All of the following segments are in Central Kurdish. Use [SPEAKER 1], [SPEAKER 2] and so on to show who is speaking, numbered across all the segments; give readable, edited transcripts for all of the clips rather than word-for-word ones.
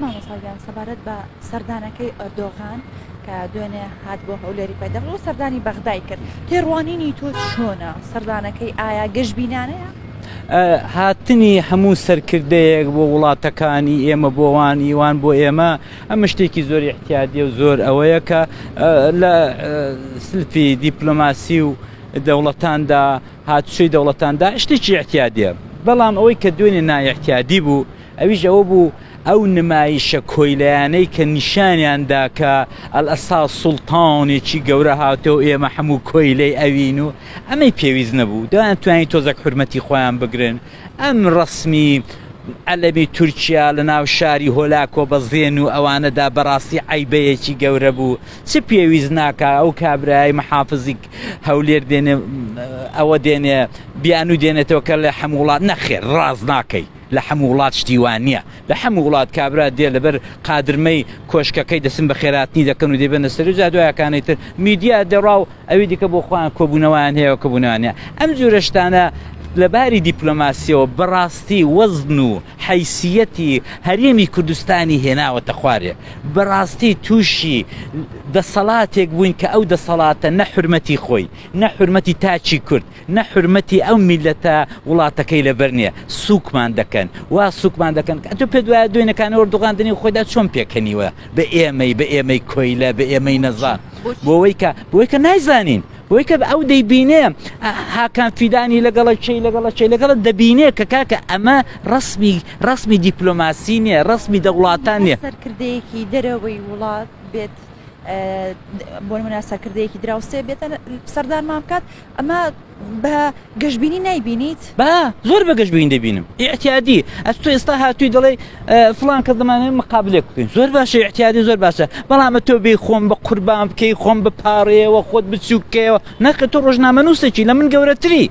[SPEAKER 1] مامۆساگیان سەبارەت بە سەردانەکەی ئەردۆغان کە دوێنێ هات بۆ هەولێری پەیدەغڵ و سەردانی بەغدای کرد تێڕوانینی تۆ چۆنە سەردانەکەی ئایا گەشتبینانەیە؟
[SPEAKER 2] هاتنی هەموو سەرکردەیەک بۆ وڵاتەکانی ئێمە بۆوان ئیوان بۆ ئێمە ئەمە شتێکی زۆر احتیاطی و زۆر ئەوەیە کە لە سلفی دیپلۆماسی و دەوڵەتاندا هاتوچۆی دەوڵەتاندا شتێکی احتیاطیە بەڵام ئەوەی کە دوێنێ نائحتیاطی بوو ئەویش ئەوە بوو ئەو نمایشە کۆیلەیانەی کە نیشانیاندا کە ئەلئەساس سوڵتانێکی گەورە هاتەوە ئێمە هەموو کۆیلەی ئەوین و ئەمەی پێویست نەبوو دەیان توانین تۆزێک حورمەتی خۆیان بگرن ئەم ڕەسمی عەلەمی تورکیا لە ناو شاری هۆلاکۆ بەزێن و ئەوانەدا بەڕاستی عیبەیەکی گەورە بوو چ پێویست ناکە ئەو کابرای محافزی هەولێر دێنێ ئەوە دێنێ بیان و دێنێتەوە کە لە هەموو وڵات نەخێر ڕاز ناکەی لە هەموو وڵات شتیوان نییە لە هەموو وڵات کابرا دێ لەبەر قادرمەی کۆشکەکەی دەسم بە خێراتنی دەکەن و دێبێنە سەر جا دوایەکانی تر میدیا دەڕا و ئەوی دیکە بۆ خۆیان کۆبوونەوەیان هەیە و کۆبوونەوەیان ئەم جۆرە شتانە لەباری دیپلۆماسیەوە بەڕاستی وەزن و حیسیەتی هەرێمی کوردستانی هێناوەتە خوارێ بەڕاستی تووشی دەسەڵاتێک بووین کە ئەو دەسەڵاتە نە حورمەتی خۆی نە حورمەتی تاچی کورد نە حورمەتی ئەو میلەتە وڵاتەکەی لەبەر نییە سووکمان دەکەن وا سووکمان دەکەن ئەتۆ پێ دوایە دوێنەکان ئەوردوغاندنی خۆیدا چۆن پێکەنیوە بە ئێمەی کۆیلە بە ئێمەی نەزان بۆی کە نایزانین بۆی کە ئەو دەیبینێ هاکان فیدانی لەگەڵە لەگەڵە دەبینێ کە کاکە ئەمە ڕسمی دیپلۆماسی نییە ڕسمی دەوڵاتان نییە
[SPEAKER 1] سەرکردەیەکی دەرەوەی وڵات بێت بۆ نمونە سەرکردەیەکی دراوسێ بێتە سەردانمان بکات ئەمە بە گەشتبینی نایبینیت؟
[SPEAKER 2] زۆر بە گەشتبین دەبینم ئیحتیادی ئەس تۆ ئێستا هاتووی دەڵێ فڵان کە دەمانێت مقابلێک بکەین زۆر باشە ئیحتیادی زۆر باشە بەڵام تۆ بێ خۆم بە قوربان بکەی خۆم بپارڕێەوە خۆت بچووکەوە نەکە تۆ ڕۆژنامە نووسێکی لە من گەورەتری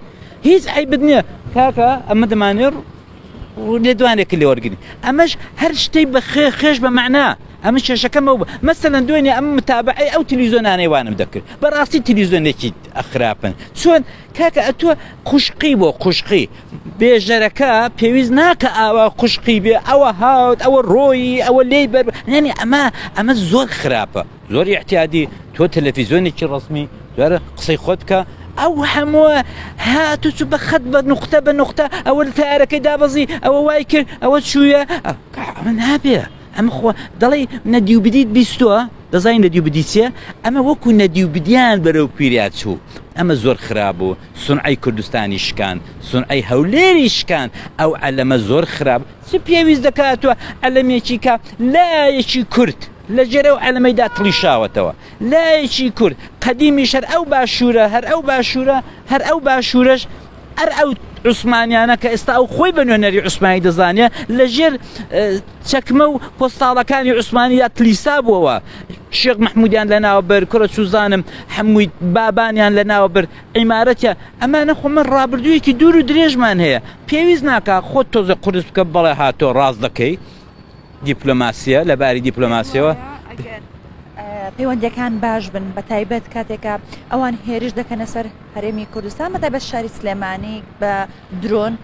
[SPEAKER 2] هیچ عیبت نییە کاکە ئەمە دەمانێت لێ دوانێک لێ وەرگنی ئەمەش هەر شتەی بە خێش بە معنا ئەمە کێشەکەمە مەسەلەن دوێنێ ئەم متابعی ئەو تەلەڤیزیۆنانەی وانم دەکرد بەڕاستی تەلەڤیزیۆنێکی ئەخراپن چۆن کاکە ئەتووە خوشقی بۆ خوشقی بێژەرەکە پێویست ناکە ئاوا خوشقی بێ ئەوە هاوت ئەوە ڕۆیی ئەوە لێی بەر ینی ئەمە زۆر خراپە زۆر احتیادی تۆ تەلەڤیزیۆنێکی ڕسمی دوارە قسەی خۆت بکە ئەو هەمووە هاتو چوو بە خەت بە نوختە ئەوە لە تایارەکەی دابەزی ئەوە وای کرد ئەوە چوویە ئەمە نابێ ئەمە خۆ دەڵێ نەدیو بدیت بیستووە دەزانین نەدیو بدیچێ ئەمە وەکو نەدیو بدیان بەرەو پیرات چوو ئەمە زۆر خراپ بوو سونعی کوردستانی شکان سونعی هەولێری شکان ئەو عەلەمە زۆر خراپ چ پێویست دەکاتوە عەلەمێکی کە لایەکی کورد لە ژێرە و عەلەمەیدا تڵیشاوەتەوە لایەکی کورد قەدیمیش هەر ئەو باشوورە هەر ئەو باشوورەش هەر ئەو عوسمانیانە کە ئێستا ئەو خۆی بە نوێنەری عوسمانی دەزانێ لە ژێر چەکمە و پۆستاڵەکانی عوسمانیدا تلیسا بووەوە شێخ مەحموودیان لە ناوبەر کوڕە چوزانم هەمووی بابانیان لە ناوبەر عیمارەتە ئەمانە خۆ من ڕابردوویەکی دوور و درێژمان هەیە پێویست ناکە خۆت تۆزە قورس بکە بەڵێ هاتۆ ڕاز دەکەی دیپلۆماسیە لەباری دیپلۆماسیەوە
[SPEAKER 1] پەیوەندیەکان باش بن بە تایبەت کاتێکە ئەوان هێرش دەکەنە سەر هەرێمی کوردستان بە تایبەت شاری سلێمانی بە درۆن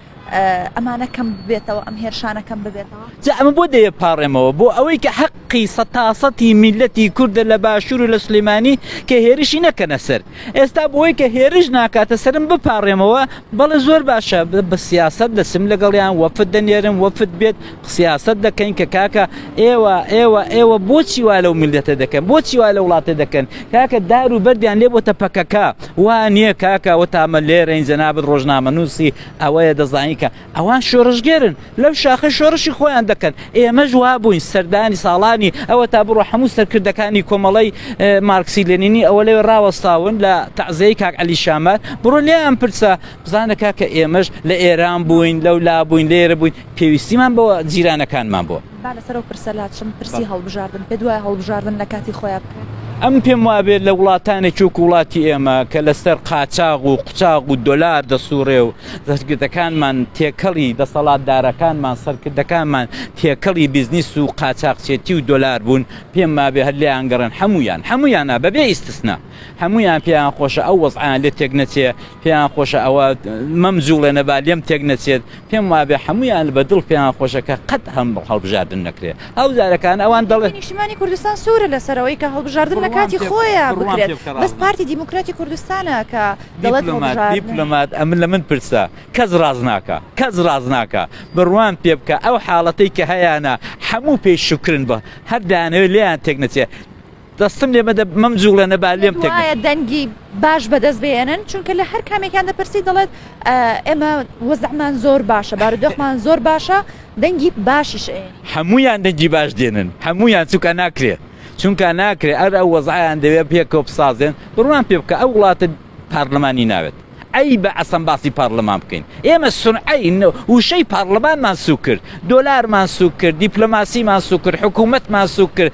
[SPEAKER 1] ئەمانە کەم ببێتەوە ئەم هێرشانە کەم ببێتەوە
[SPEAKER 2] ئەمە بۆ دەیە پاڕێمەوە بۆ ئەوەی کە حەقی سەتاسەتی میلەتی کوردە لە باشوور و لە سلێمانی کە هێرشی نەکەنە سەر ئێستا بۆی کە هێرش ناکاتە سرم بپاڕێمەوە بەڵێ زۆر باشە بە سیاست دەسم لەگەڵیان وەفد دەنێرم وەفد بێت سیاست دەکەین کە کاکە ئێوە بۆچی وا لەو میلەتە دەکەن بۆچی وا لە وڵاتە دەکەن کاکە دار و بەردیان لێ بۆتە پەکەکە وا نییە کاکە وەتامە لێرەین جەنابەت ڕۆژنامە نووسی ئەوەیە دەزانی کە ئەوان شۆڕشگەرن لەو شاخە شۆڕشی خۆیان دەکەن ئێمەش وا بووین سەردانی ساڵانی ئەوە تا بڕۆ هەموو سەرکردەکانی کۆمەڵەی مارکسی لێنینی ئەوە لێ ڕاوەستاون لە تەعزیەی کاک عەلی شامات بڕۆ لێیان پرسە بزانە کاکە ئێمەش لە ئێران بووین لەولا بووین لێرە بووین پێویستیمان بەوە جیرانەکانمان بووە
[SPEAKER 1] با لەسەر ئەو پرسە لاتشم پرسی هەڵبژاردن پێ دوای هەڵبژاردن لە کاتی خۆیان بکرێت
[SPEAKER 2] ئەم پێم وابێت لە وڵاتانێکی وەکو وڵاتی ئێمە کە لەسەر قاچاق و قوچاق و دۆلار دەسوڕێ و دەستگردەکانمان تێکەڵی دەسەڵاتدارەکانمان سەرکردەکانمان تێکەڵی بیزنس و قاچاقچێتی و دۆلار بوون پێم وابێ هەر لێیان گەڕن هەمویانە بەبێ ئیستثنا هەمویان پێیان خۆشە ئەو وەزعیان لێ تێک نەچێ پێیان خۆشە ئەوە مەمزوڵێ نەبا لێم تێک نەچێت پێم وابێ هەمویان بەدڵ پێیان خۆشەکە قەت هەم هەڵبژاردن نەکرێت ئەو جارەکان ئەوان دەڵێت
[SPEAKER 1] نیشتیمانی کوردستان سوورە لەسەرەوەی کە هەڵبژاردن لە کاتی خۆیان بکرێت بەس پارتی دیموکراتی کوردستانە کە دەڵێت
[SPEAKER 2] دیپلۆمات ئەمن لە من پرسە کەس ڕاز ناکە بڕوان پێ بکە ئەو حاڵەتەی کە هەیەە هەموو پێی شکرن بە هەر دانەوێت لێیان تێک نەچێت دەستم لێ بەدە مەمزوڵە نەبا لێم تێک
[SPEAKER 1] دەنگی باش بەدەست بێنن چونکە لە هەر کامێکیان دەپرسی دەڵێت ئێمە وەزعمان زۆر باشە بارودۆخمان زۆر باشە دەنگی باشیش
[SPEAKER 2] هەمویان دەنگی باش دێنن هەمویان چونکە ناکرێت ئەر ئەو وەزعیان دەوێت پێکەوە بسازێن بڕوان پێ بکە ئەو وڵاتە پارلەمانی ناوێت ئەی بە ئەسەم باسی پارلەمان بکەین ئێمە سونعی وشەی پارلەمانمان سوو کرد دۆلارمان سوو کرد دیپلۆماسیمان سوو کرد حکوومەتمان سوو کرد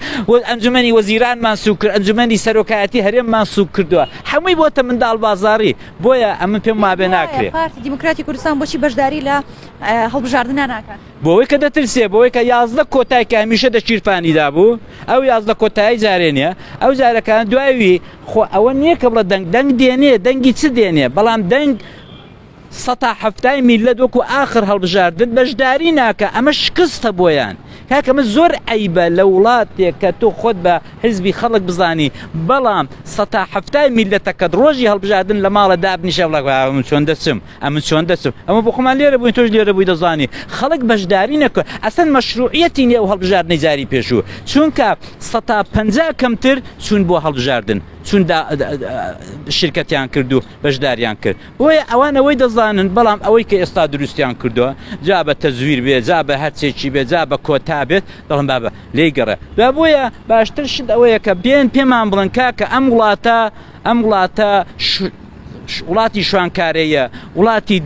[SPEAKER 2] ئەنجومەنی وەزیرانمان سوو کرد ئەنجومەنی سەرۆکایەتی هەرێممان سوو کردووە هەمووی بۆتە منداڵ بازاڕی بۆیە ئەمە پێم وابێ ناکرێت
[SPEAKER 1] پارتی دیموکراتی کوردستان بۆچی بەشداری لە هەڵبژاردنە ناکات
[SPEAKER 2] بۆەوەی کە دەترسێ بۆەوەی کە 11 کۆتای کە هەمیشە دەچیرفانیدا بوو ئەو 11 کۆتایی جارێنە ئەو جارەکان دوایوی خۆ ئەوە نییە کە بڵە دەنگ دێنێ دەنگی چ دێنێ بەڵام دەنگ 170 میلیۆن وەکو ئاخر هەڵبژاردن بەشداری ناکە ئەمە شکستە بۆیان کاکەمە زۆر عیبە لە وڵاتێک کە تۆ خۆت بە حزبی خەڵک بزانی بەڵام 170 میلیۆنەکەت ڕۆژی هەڵبژاردن لە ماڵە دابنیشە بڵێ ئەمن چۆن دەچم ئەمە بۆ خۆمان لێرە بووین تۆش لێرە بووی دەزانی خەڵک بەشداری نەکە ئەسەن مەشروعیەتی نییە و هەڵبژاردنەی جاری پێشوو چونکە 150 کەمتر چوون بۆ هەڵبژاردن چون شرکەتیان کرد و بەشداریان کرد بۆیە ئەوانەوەی دەزانن بەڵام ئەوەی کە ئێستا دروستیان کردووە جا بە تەزویر بێ جا بە هەرچێکی بێ جا بە کۆتا بێت دەڵم بابە لێی گەڕێ دا بۆیە باشتر شت ئەوەیە کە بێن پێمان بڵن کاکە ئەم وڵاتە وڵاتی شوانکارەیە وڵاتی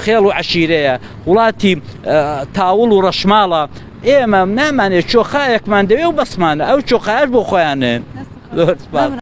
[SPEAKER 2] خێڵ و عەشیرەیە وڵاتی تاوڵ و ڕەشماڵە ئێمە نامانێت چۆخایەکمان دەوێ و بەسمانە ئەو چۆخایەش بۆ خۆیانن